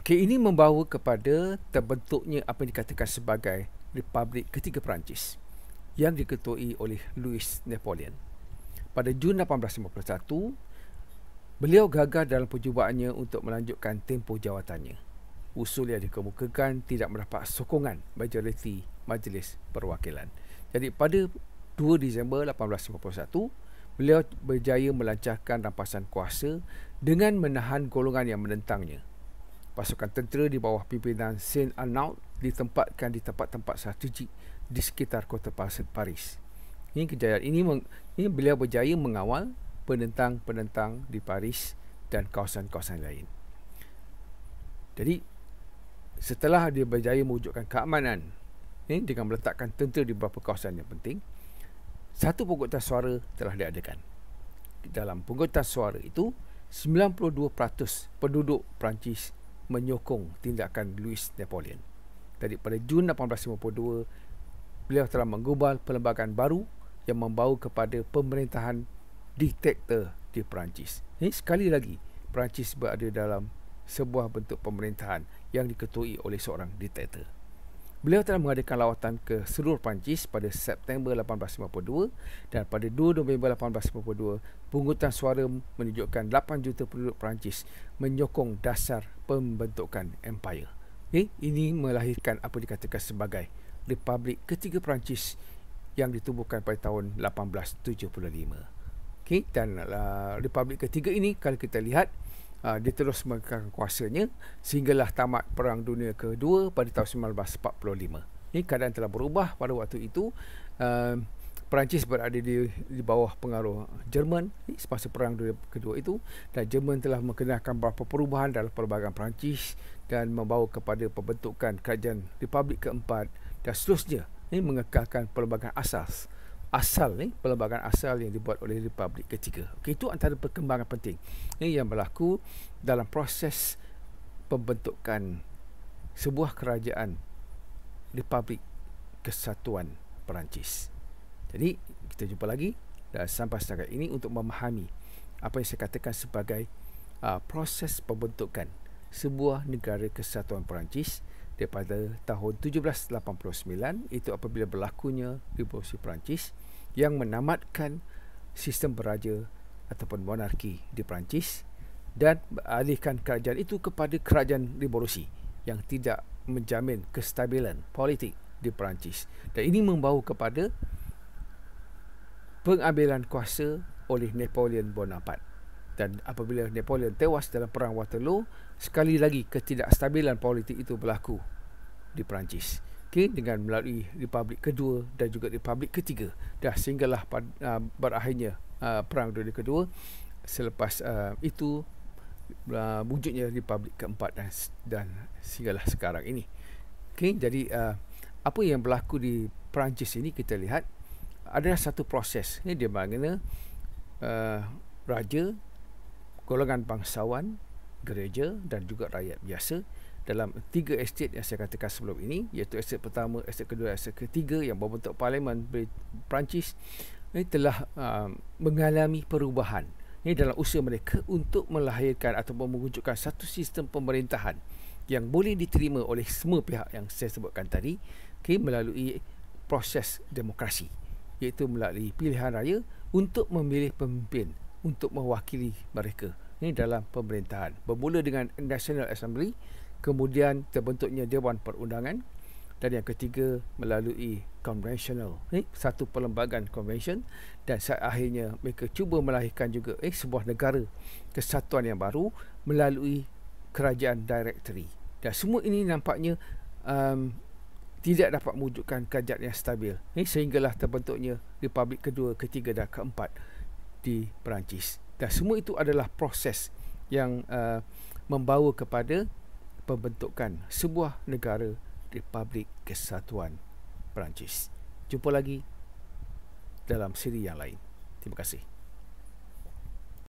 Okay, ini membawa kepada terbentuknya apa yang dikatakan sebagai Republik Ketiga Perancis yang diketuai oleh Louis Napoleon. Pada Jun 1851, beliau gagal dalam percubaannya untuk melanjutkan tempoh jawatannya. Usul yang dikemukakan tidak mendapat sokongan majoriti Majlis Perwakilan. Jadi pada 2 Disember 1851, beliau berjaya melancarkan rampasan kuasa dengan menahan golongan yang menentangnya. Pasukan tentera di bawah pimpinan Saint Arnaud ditempatkan di tempat-tempat strategik di sekitar kota Paris. Ini kejayaan ini beliau berjaya mengawal penentang-penentang di Paris dan kawasan-kawasan lain. Jadi setelah dia berjaya mewujudkan keamanan dengan meletakkan tentera di beberapa kawasan yang penting, satu pemungutan suara telah diadakan. Dalam pemungutan suara itu, 92% penduduk Perancis menyokong tindakan Louis Napoleon. Jadi pada Jun 1852, beliau telah menggubal perlembagaan baru yang membawa kepada pemerintahan diktator di Perancis. Ini sekali lagi, Perancis berada dalam sebuah bentuk pemerintahan yang diketuai oleh seorang diktator. Beliau telah mengadakan lawatan ke seluruh Perancis pada September 1852 dan pada 2 November 1852, pungutan suara menunjukkan 8 juta penduduk Perancis menyokong dasar pembentukan empire. Ini melahirkan apa dikatakan sebagai Republik Ketiga Perancis yang ditubuhkan pada tahun 1875. Dan Republik Ketiga ini kalau kita lihat, dia terus mengekalkan kuasanya sehinggalah tamat Perang Dunia Kedua pada tahun 1945. Ini keadaan telah berubah pada waktu itu. Perancis berada di bawah pengaruh Jerman semasa Perang Dunia Kedua itu, dan Jerman telah mengenalkan beberapa perubahan dalam perlembagaan Perancis dan membawa kepada pembentukan kerajaan Republik Keempat dan seterusnya. Ini mengekalkan perlembagaan asal perlembagaan asal yang dibuat oleh Republik Ketiga. Okay, itu antara perkembangan penting yang berlaku dalam proses pembentukan sebuah kerajaan Republik Kesatuan Perancis. Jadi kita jumpa lagi dan sampai setakat ini untuk memahami apa yang saya katakan sebagai proses pembentukan sebuah negara kesatuan Perancis daripada tahun 1789, itu apabila berlakunya Revolusi Perancis yang menamatkan sistem beraja ataupun monarki di Perancis dan beralihkan kerajaan itu kepada kerajaan revolusi yang tidak menjamin kestabilan politik di Perancis. Dan ini membawa kepada pengambilan kuasa oleh Napoleon Bonaparte. Dan apabila Napoleon tewas dalam Perang Waterloo, sekali lagi ketidakstabilan politik itu berlaku di Perancis. Dengan melalui Republik Kedua dan juga Republik Ketiga. Sehinggalah berakhirnya Perang Dunia Kedua. Selepas itu wujudnya Republik Keempat dan sehinggalah sekarang ini. Jadi apa yang berlaku di Perancis ini kita lihat adalah satu proses. Dia mana raja, golongan bangsawan, gereja dan juga rakyat biasa dalam 3 estet yang saya katakan sebelum ini, iaitu estet pertama, estet kedua, estet ketiga yang membentuk Parlimen Perancis, ini telah mengalami perubahan dalam usaha mereka untuk melahirkan atau mewujudkan satu sistem pemerintahan yang boleh diterima oleh semua pihak yang saya sebutkan tadi, melalui proses demokrasi, iaitu melalui pilihan raya untuk memilih pemimpin untuk mewakili mereka dalam pemerintahan. Bermula dengan National Assembly, kemudian terbentuknya Dewan Perundangan, dan yang ketiga melalui Conventional, satu perlembagaan convention, dan akhirnya mereka cuba melahirkan juga sebuah negara kesatuan yang baru melalui kerajaan directory. Dan semua ini nampaknya tidak dapat mewujudkan kerajaan yang stabil, sehinggalah terbentuknya Republik Kedua, Ketiga dan Keempat di Perancis. Dan semua itu adalah proses yang membawa kepada pembentukan sebuah negara Republik Kesatuan Perancis. Jumpa lagi dalam siri yang lain. Terima kasih.